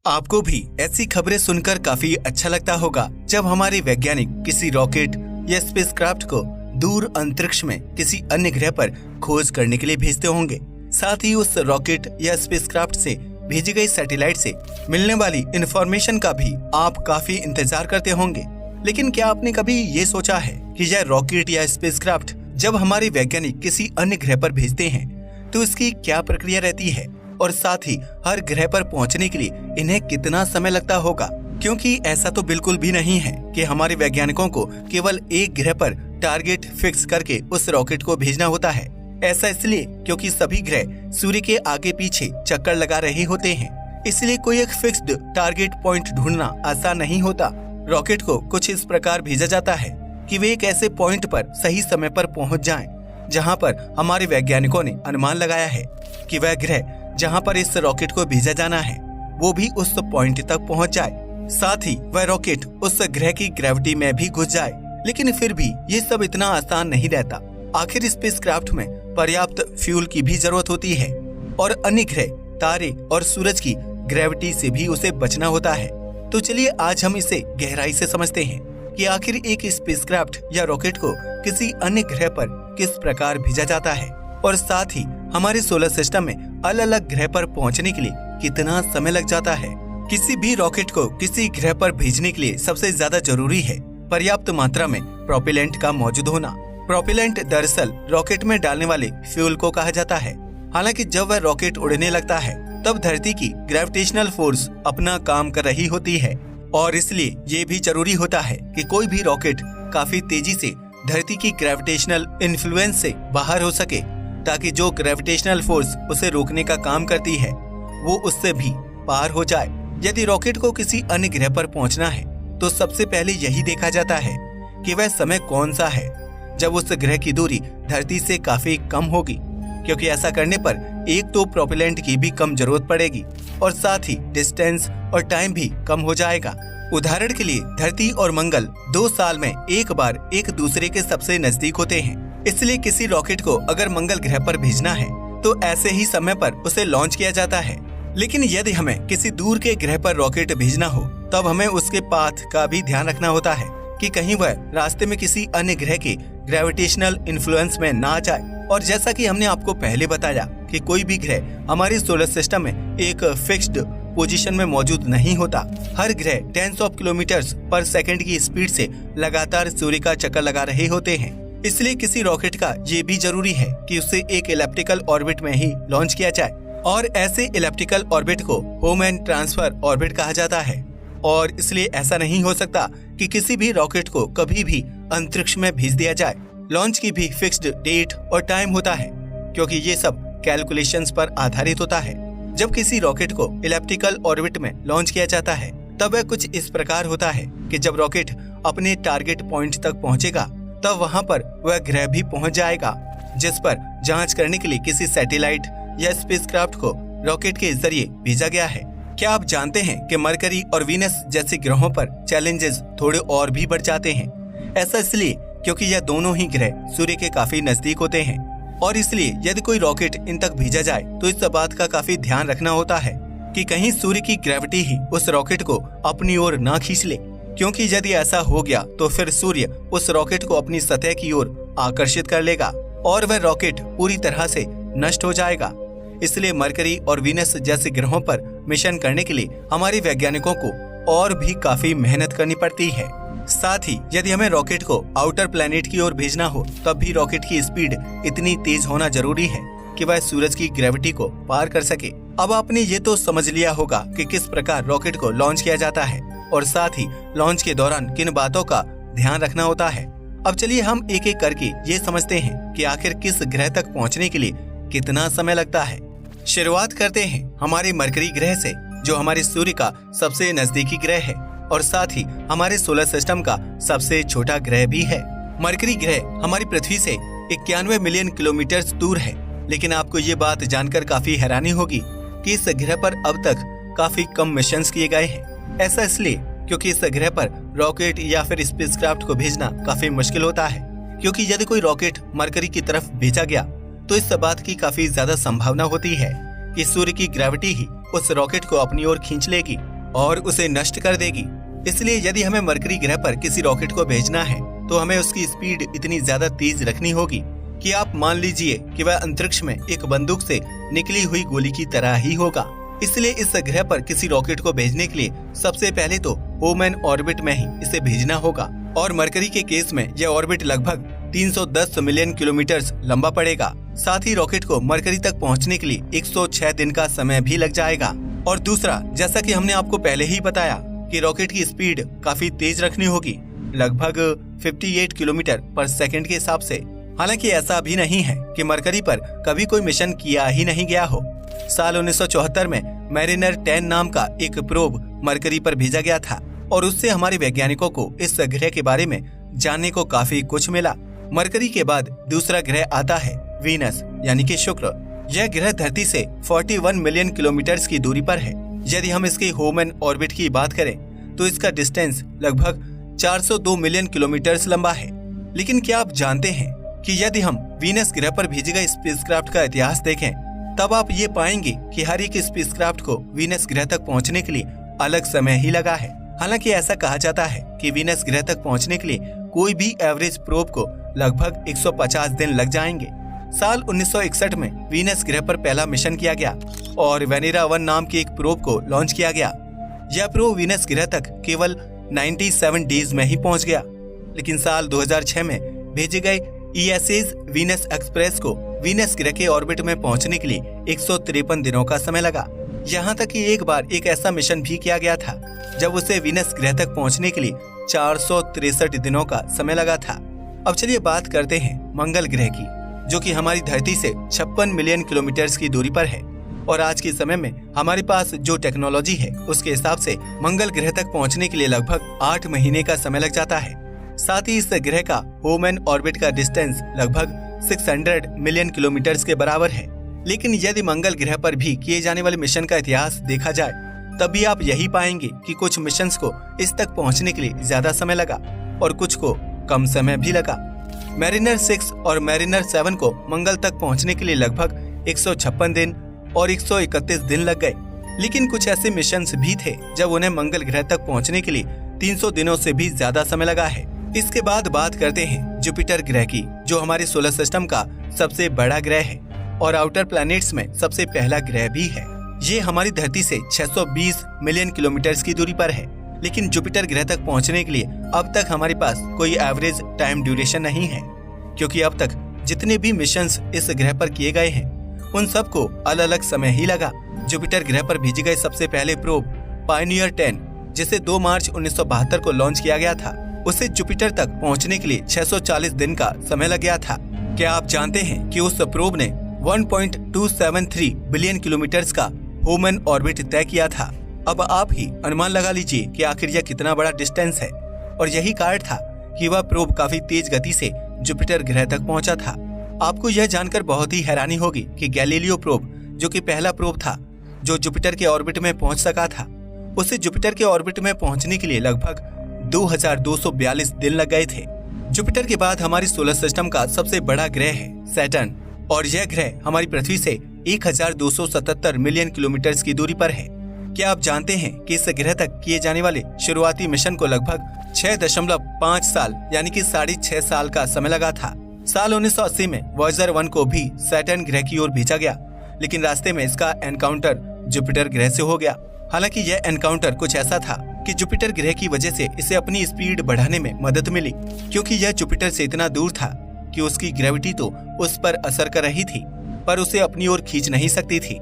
आपको भी ऐसी खबरें सुनकर काफी अच्छा लगता होगा जब हमारे वैज्ञानिक किसी रॉकेट या स्पेसक्राफ्ट को दूर अंतरिक्ष में किसी अन्य ग्रह पर खोज करने के लिए भेजते होंगे। साथ ही उस रॉकेट या स्पेसक्राफ्ट से भेजी गई सैटेलाइट से मिलने वाली इंफॉर्मेशन का भी आप काफी इंतजार करते होंगे। लेकिन क्या आपने कभी ये सोचा है कि यह रॉकेट या स्पेसक्राफ्ट जब हमारे वैज्ञानिक किसी अन्य ग्रह पर भेजते हैं तो इसकी क्या प्रक्रिया रहती है, और साथ ही हर ग्रह पर पहुंचने के लिए इन्हें कितना समय लगता होगा? क्योंकि ऐसा तो बिल्कुल भी नहीं है कि हमारे वैज्ञानिकों को केवल एक ग्रह पर टारगेट फिक्स करके उस रॉकेट को भेजना होता है। ऐसा इसलिए क्योंकि सभी ग्रह सूर्य के आगे पीछे चक्कर लगा रहे होते हैं, इसलिए कोई एक फिक्स्ड टारगेट पॉइंट ढूंढना आसान नहीं होता। रॉकेट को कुछ इस प्रकार भेजा जाता है कि वे एक ऐसे पॉइंट पर सही समय पर पहुंच जाएं, जहां पर हमारे वैज्ञानिकों ने अनुमान लगाया है कि वह ग्रह जहां पर इस रॉकेट को भेजा जाना है वो भी उस पॉइंट तक पहुंच जाए। साथ ही वह रॉकेट उस ग्रह की ग्रेविटी में भी घुस जाए। लेकिन फिर भी ये सब इतना आसान नहीं रहता। आखिर स्पेसक्राफ्ट में पर्याप्त फ्यूल की भी जरूरत होती है और अन्य ग्रह, तारे और सूरज की ग्रेविटी से भी उसे बचना होता है। तो चलिए आज हम इसे गहराई से समझते हैं कि आखिर एक स्पेसक्राफ्ट या रॉकेट को किसी अन्य ग्रह पर किस प्रकार भेजा जाता है, और साथ ही हमारे सोलर सिस्टम में अलग अलग ग्रह पर पहुंचने के लिए कितना समय लग जाता है। किसी भी रॉकेट को किसी ग्रह पर भेजने के लिए सबसे ज्यादा जरूरी है पर्याप्त मात्रा में प्रोपेलेंट का मौजूद होना। प्रोपेलेंट दरअसल रॉकेट में डालने वाले फ्यूल को कहा जाता है। हालांकि जब वह रॉकेट उड़ने लगता है तब धरती की ग्रेविटेशनल फोर्स अपना काम कर रही होती है, और इसलिए ये भी जरूरी होता है कि कोई भी रॉकेट काफी तेजी से धरती की ग्रेविटेशनल इन्फ्लुएंस से बाहर हो सके, ताकि जो ग्रेविटेशनल फोर्स उसे रोकने का काम करती है वो उससे भी पार हो जाए। यदि रॉकेट को किसी अन्य ग्रह पर पहुंचना है तो सबसे पहले यही देखा जाता है कि वह समय कौन सा है जब उस ग्रह की दूरी धरती से काफी कम होगी, क्योंकि ऐसा करने पर एक तो प्रोपेलेंट की भी कम जरूरत पड़ेगी और साथ ही डिस्टेंस और टाइम भी कम हो जाएगा। उदाहरण के लिए धरती और मंगल 2 साल में एक बार एक दूसरे के सबसे नजदीक होते हैं, इसलिए किसी रॉकेट को अगर मंगल ग्रह पर भेजना है तो ऐसे ही समय पर उसे लॉन्च किया जाता है। लेकिन यदि हमें किसी दूर के ग्रह पर रॉकेट भेजना हो तब हमें उसके पाथ का भी ध्यान रखना होता है कि कहीं वह रास्ते में किसी अन्य ग्रह के ग्रेविटेशनल इन्फ्लुएंस में ना जाए। और जैसा कि हमने आपको पहले बताया कि कोई भी ग्रह हमारे सोलर सिस्टम में एक फिक्स्ड पोजीशन में मौजूद नहीं होता। हर ग्रह टेंस ऑफ किलोमीटर्स पर सेकंड की स्पीड से लगातार सूर्य का चक्कर लगा रहे होते हैं। इसलिए किसी रॉकेट का ये भी जरूरी है कि उसे एक इलेप्टिकल ऑर्बिट में ही लॉन्च किया जाए, और ऐसे इलेप्टिकल ऑर्बिट को होम एंड ट्रांसफर ऑर्बिट कहा जाता है। और इसलिए ऐसा नहीं हो सकता कि किसी भी रॉकेट को कभी भी अंतरिक्ष में भेज दिया जाए। लॉन्च की भी फिक्स्ड डेट और टाइम होता है, क्योंकि ये सब कैलकुलेशंस पर आधारित होता है। जब किसी रॉकेट को इलेप्टिकल ऑर्बिट में लॉन्च किया जाता है तब वह कुछ इस प्रकार होता है कि जब रॉकेट अपने टारगेट पॉइंट तक पहुंचेगा तब वहां पर वह ग्रह भी पहुंच जाएगा, जिस पर जांच करने के लिए किसी सैटेलाइट या स्पेसक्राफ्ट को रॉकेट के जरिए भेजा गया है। क्या आप जानते हैं कि मरकरी और वीनस जैसे ग्रहों पर चैलेंजेस थोड़े और भी बढ़ जाते हैं? ऐसा इसलिए क्योंकि यह दोनों ही ग्रह सूर्य के काफी नजदीक होते हैं, और इसलिए यदि कोई रॉकेट इन तक भेजा जाए तो इस बात का काफी ध्यान रखना होता है कि कहीं सूर्य की ग्रेविटी ही उस रॉकेट को अपनी ओर ना खींच ले, क्योंकि यदि ऐसा हो गया तो फिर सूर्य उस रॉकेट को अपनी सतह की ओर आकर्षित कर लेगा और वह रॉकेट पूरी तरह से नष्ट हो जाएगा। इसलिए मरकरी और वीनस जैसे ग्रहों पर मिशन करने के लिए हमारे वैज्ञानिकों को और भी काफी मेहनत करनी पड़ती है। साथ ही यदि हमें रॉकेट को आउटर प्लैनेट की ओर भेजना हो तब भी रॉकेट की स्पीड इतनी तेज होना जरूरी है कि वह सूरज की ग्रेविटी को पार कर सके। अब आपने ये तो समझ लिया होगा कि किस प्रकार रॉकेट को लॉन्च किया जाता है और साथ ही लॉन्च के दौरान किन बातों का ध्यान रखना होता है। अब चलिए हम एक एक करके ये समझते हैं कि आखिर किस ग्रह तक पहुँचने के लिए कितना समय लगता है। शुरुआत करते हैं हमारे मरकरी ग्रह से, जो हमारे सूर्य का सबसे नजदीकी ग्रह है और साथ ही हमारे सोलर सिस्टम का सबसे छोटा ग्रह भी है। मरकरी ग्रह हमारी पृथ्वी से 91 मिलियन किलोमीटर दूर है। लेकिन आपको ये बात जानकर काफी हैरानी होगी कि इस ग्रह पर अब तक काफी कम मिशंस किए गए हैं। ऐसा इसलिए क्योंकि इस ग्रह पर रॉकेट या फिर स्पेसक्राफ्ट को भेजना काफी मुश्किल होता है, क्योंकि यदि कोई रॉकेट मरकरी की तरफ भेजा गया तो इस बात की काफी ज्यादा संभावना होती है कि सूर्य की ग्रेविटी ही उस रॉकेट को अपनी ओर खींच लेगी और उसे नष्ट कर देगी। इसलिए यदि हमें मरकरी ग्रह पर किसी रॉकेट को भेजना है तो हमें उसकी स्पीड इतनी ज्यादा तेज रखनी होगी कि आप मान लीजिए कि वह अंतरिक्ष में एक बंदूक से निकली हुई गोली की तरह ही होगा। इसलिए इस ग्रह पर किसी रॉकेट को भेजने के लिए सबसे पहले तो ओमेन ऑर्बिट में ही इसे भेजना होगा और मरकरी के केस में यह ऑर्बिट लगभग 310 मिलियन किलोमीटर लंबा पड़ेगा। साथ ही रॉकेट को मरकरी तक पहुंचने के लिए 106 दिन का समय भी लग जाएगा। और दूसरा, जैसा कि हमने आपको पहले ही बताया कि रॉकेट की स्पीड काफी तेज रखनी होगी, लगभग 58 किलोमीटर पर सेकंड के हिसाब से। हालांकि ऐसा भी नहीं है कि मरकरी पर कभी कोई मिशन किया ही नहीं गया हो। साल 1974 में मैरिनर 10 नाम का एक प्रोब मरकरी पर भेजा गया था और उससे हमारे वैज्ञानिकों को इस ग्रह के बारे में जानने को काफी कुछ मिला। मरकरी के बाद दूसरा ग्रह आता है वीनस यानी कि शुक्र। यह ग्रह धरती से 41 मिलियन किलोमीटर की दूरी पर है। यदि हम इसके होमन ऑर्बिट की बात करें तो इसका डिस्टेंस लगभग 402 मिलियन किलोमीटर लंबा है। लेकिन क्या आप जानते हैं कि यदि हम वीनस ग्रह पर भेजे गए स्पेसक्राफ्ट का इतिहास देखें तब आप ये पाएंगे कि हर एक स्पेसक्राफ्ट को वीनस ग्रह तक पहुंचने के लिए अलग समय ही लगा है। हालांकि ऐसा कहा जाता है कि वीनस ग्रह तक पहुंचने के लिए कोई भी एवरेज प्रोब को लगभग 150 दिन लग जाएंगे। साल 1961 में वीनस ग्रह पर पहला मिशन किया गया और वेनेरा 1 नाम के एक प्रोब को लॉन्च किया गया। यह प्रोब वीनस ग्रह तक केवल 97 डेज में ही पहुंच गया। लेकिन साल 2006 में भेजे गए ESA's वीनस एक्सप्रेस को वीनस ग्रह के ऑर्बिट में पहुंचने के लिए 153 दिनों का समय लगा। यहाँ तक कि एक बार एक ऐसा मिशन भी किया गया था जब उसे वीनस ग्रह तक पहुंचने के लिए 463 दिनों का समय लगा था। अब चलिए बात करते हैं मंगल ग्रह की, जो कि हमारी धरती से 56 मिलियन किलोमीटर की दूरी पर है। और आज के समय में हमारे पास जो टेक्नोलॉजी है उसके हिसाब से मंगल ग्रह तक पहुंचने के लिए लगभग 8 महीने का समय लग जाता है। साथ ही इस ग्रह का होमन ऑर्बिट का डिस्टेंस लगभग 600 मिलियन किलोमीटर के बराबर है। लेकिन यदि मंगल ग्रह पर भी किए जाने वाले मिशन का इतिहास देखा जाए तब भी आप यही पाएंगे कि कुछ मिशंस को इस तक पहुंचने के लिए ज्यादा समय लगा और कुछ को कम समय भी लगा। मैरिनर 6 और मैरिनर 7 को मंगल तक पहुंचने के लिए लगभग 156 दिन और 131 दिन लग गए। लेकिन कुछ ऐसे मिशंस भी थे जब उन्हें मंगल ग्रह तक पहुंचने के लिए 300 दिनों से भी ज्यादा समय लगा है। इसके बाद बात करते हैं जुपिटर ग्रह की, जो हमारे सोलर सिस्टम का सबसे बड़ा ग्रह है और आउटर प्लैनेट्स में सबसे पहला ग्रह भी है। ये हमारी धरती से 620 मिलियन किलोमीटर की दूरी पर है। लेकिन जुपिटर ग्रह तक पहुंचने के लिए अब तक हमारे पास कोई एवरेज टाइम ड्यूरेशन नहीं है, क्योंकि अब तक जितने भी मिशंस इस ग्रह पर किए गए हैं उन सबको अलग अलग समय ही लगा। जुपिटर ग्रह पर भेजे गए सबसे पहले प्रोब पायनियर 10, जिसे 2 मार्च 1972 को लॉन्च किया गया था, उसे जुपिटर तक पहुंचने के लिए 640 दिन का समय लग गया था। क्या आप जानते हैं कि उस प्रोब ने 1.273 बिलियन किलोमीटर का होमन ऑर्बिट तय किया था। अब आप ही अनुमान लगा लीजिए कि आखिर यह कितना बड़ा डिस्टेंस है। और यही कारण था कि वह प्रोब काफी तेज गति से जुपिटर ग्रह तक पहुंचा था। आपको यह जानकर बहुत ही हैरानी होगी कि गैलीलियो प्रोब, जो कि पहला प्रोब था जो जुपिटर के ऑर्बिट में पहुंच सका था, उसे जुपिटर के ऑर्बिट में पहुंचने के लिए लगभग 2242 दिन लग गए थे। जुपिटर के बाद हमारी सोलर सिस्टम का सबसे बड़ा ग्रह है सैटर्न, और यह ग्रह हमारी पृथ्वी से 1277 मिलियन किलोमीटर की दूरी पर है। क्या आप जानते हैं कि इस ग्रह तक किए जाने वाले शुरुआती मिशन को लगभग 6.5 साल यानी कि 6.5 साल का समय लगा था। साल 1980 में वॉयेजर 1 को भी सैटर्न ग्रह की ओर भेजा गया, लेकिन रास्ते में इसका एनकाउंटर जुपिटर ग्रह से हो गया। हालांकि यह एनकाउंटर कुछ ऐसा था कि जुपिटर ग्रह की वजह से इसे अपनी स्पीड बढ़ाने में मदद मिली, क्योंकि यह जुपिटर से इतना दूर था कि उसकी ग्रेविटी तो उस पर असर कर रही थी पर उसे अपनी ओर खींच नहीं सकती थी।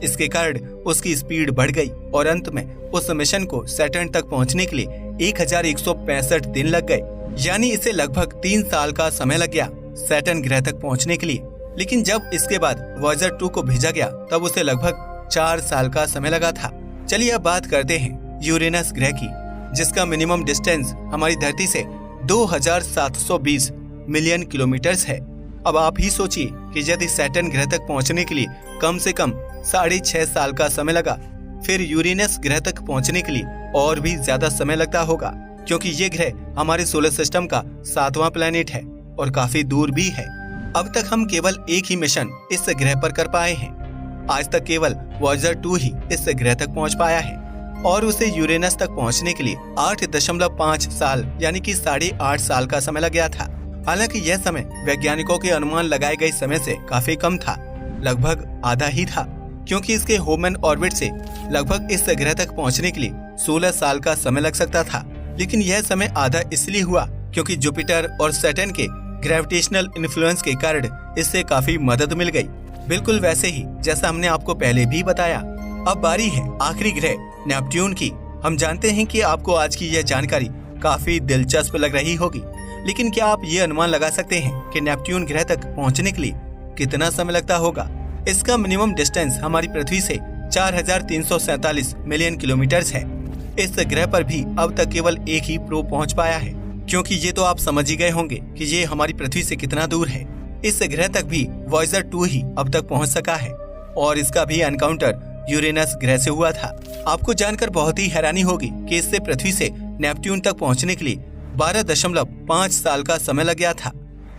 इसके कारण उसकी स्पीड बढ़ गई और अंत में उस मिशन को सैटर्न तक पहुंचने के लिए 1165 दिन लग गए, यानी इसे लगभग 3 साल का समय लग गया सैटर्न ग्रह तक पहुंचने के लिए। लेकिन जब इसके बाद वॉयेजर 2 को भेजा गया तब उसे लगभग 4 साल का समय लगा था। चलिए अब बात करते हैं यूरेनस ग्रह की, जिसका मिनिमम डिस्टेंस हमारी धरती से 2720 मिलियन किलोमीटर है। अब आप ही सोचिए कि यदि सैटर्न ग्रह तक पहुंचने के लिए कम से कम 6.5 साल का समय लगा, फिर यूरेनस ग्रह तक पहुंचने के लिए और भी ज्यादा समय लगता होगा, क्योंकि ये ग्रह हमारे सोलर सिस्टम का 7वां प्लैनेट है और काफी दूर भी है। अब तक हम केवल एक ही मिशन इस ग्रह पर कर पाए हैं। आज तक केवल वॉयेजर 2 ही इस ग्रह तक पहुंच पाया है और उसे यूरेनस तक पहुंचने के लिए 8.5 साल यानी कि 8.5 साल का समय लग गया था। हालांकि यह समय वैज्ञानिकों के अनुमान लगाए गए समय से काफी कम था, लगभग आधा ही था, क्योंकि इसके ह्यूमन ऑर्बिट से लगभग इस ग्रह तक पहुंचने के लिए 16 साल का समय लग सकता था। लेकिन यह समय आधा इसलिए हुआ क्योंकि जुपिटर और सैटर्न के ग्रेविटेशनल इन्फ्लुएंस के कारण इससे काफी मदद मिल गई, बिल्कुल वैसे ही जैसा हमने आपको पहले भी बताया। अब बारी है आखिरी ग्रह नेपट्यून की। हम जानते हैं कि आपको आज की यह जानकारी काफी दिलचस्प लग रही होगी, लेकिन क्या आप ये अनुमान लगा सकते हैं कि नेपट्यून ग्रह तक पहुंचने के लिए कितना समय लगता होगा? इसका मिनिमम डिस्टेंस हमारी पृथ्वी से 4,347 मिलियन किलोमीटर है। इस ग्रह पर भी अब तक केवल एक ही प्रोब पहुंच पाया है, क्योंकि ये तो आप समझ ही गए होंगे कि ये हमारी पृथ्वी से कितना दूर है। इस ग्रह तक भी वॉयेजर 2 ही अब तक पहुंच सका है और इसका भी एनकाउंटर यूरेनस ग्रह से हुआ था। आपको जानकर बहुत ही हैरानी होगी कि इससे पृथ्वी से नेपट्यून तक पहुंचने के लिए 12.5 साल का समय लग गया था।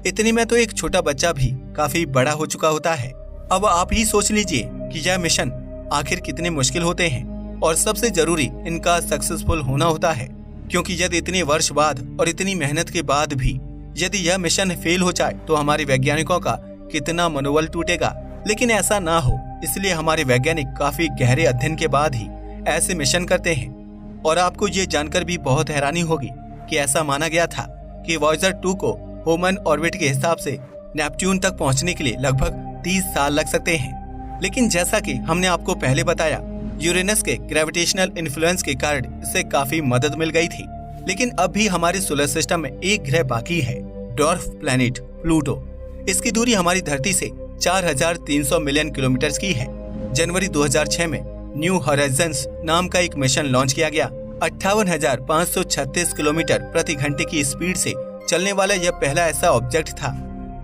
इतने में तो एक छोटा बच्चा भी काफी बड़ा हो चुका होता है। अब आप ही सोच लीजिए कि यह मिशन आखिर कितने मुश्किल होते हैं और सबसे जरूरी इनका सक्सेसफुल होना होता है, क्योंकि यदि इतने वर्ष बाद और इतनी मेहनत के बाद भी यदि यह मिशन फेल हो जाए तो हमारे वैज्ञानिकों का कितना मनोबल टूटेगा। लेकिन ऐसा ना हो, इसलिए हमारे वैज्ञानिक काफी गहरे अध्ययन के बाद ही ऐसे मिशन करते हैं। और आपको ये जानकर भी बहुत हैरानी होगी कि ऐसा माना गया था कि वॉयेजर 2 को ह्यूमन ऑर्बिट के हिसाब से नेपट्यून तक पहुंचने के लिए लगभग 30 साल लग सकते हैं। लेकिन जैसा कि हमने आपको पहले बताया, यूरेनस के ग्रेविटेशनल इन्फ्लुएंस के कारण इससे काफी मदद मिल गई थी। लेकिन अब भी हमारे सोलर सिस्टम में एक ग्रह बाकी है, ड्वार्फ प्लैनेट प्लूटो। इसकी दूरी हमारी धरती से 4,300 मिलियन किलोमीटर की है। जनवरी 2006 में न्यू हॉराइजन्स नाम का एक मिशन लॉन्च किया गया। 58,536 किलोमीटर प्रति घंटे की स्पीड से चलने वाला यह पहला ऐसा ऑब्जेक्ट था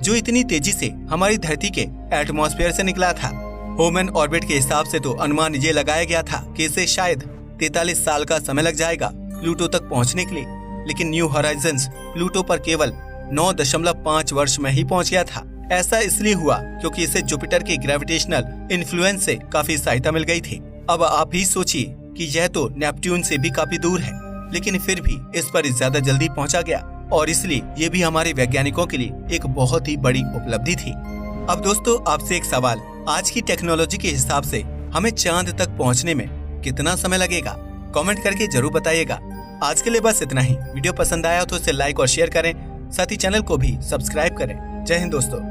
जो इतनी तेजी से हमारी धरती के एटमॉस्फेयर से निकला था। ह्यूमन ऑर्बिट के हिसाब से तो अनुमान ये लगाया गया था कि इसे शायद 43 साल का समय लग जाएगा प्लूटो तक पहुंचने के लिए। लेकिन न्यू हॉराइजन्स प्लूटो पर केवल 9.5 वर्ष में ही पहुंच गया था। ऐसा इसलिए हुआ क्योंकि इसे जुपिटर के ग्रेविटेशनल इन्फ्लुएंस से काफी सहायता मिल गई थी। अब आप ही सोचिए कि यह तो नेपट्यून से भी काफी दूर है, लेकिन फिर भी इस पर ज्यादा जल्दी पहुंचा गया और इसलिए ये भी हमारे वैज्ञानिकों के लिए एक बहुत ही बड़ी उपलब्धि थी। अब दोस्तों, आपसे एक सवाल, आज की टेक्नोलॉजी के हिसाब से हमें चांद तक पहुंचने में कितना समय लगेगा? कमेंट करके जरूर बताइएगा। आज के लिए बस इतना ही। वीडियो पसंद आया तो इसे लाइक और शेयर करें, साथ ही चैनल को भी सब्सक्राइब करें। जय हिंद दोस्तों।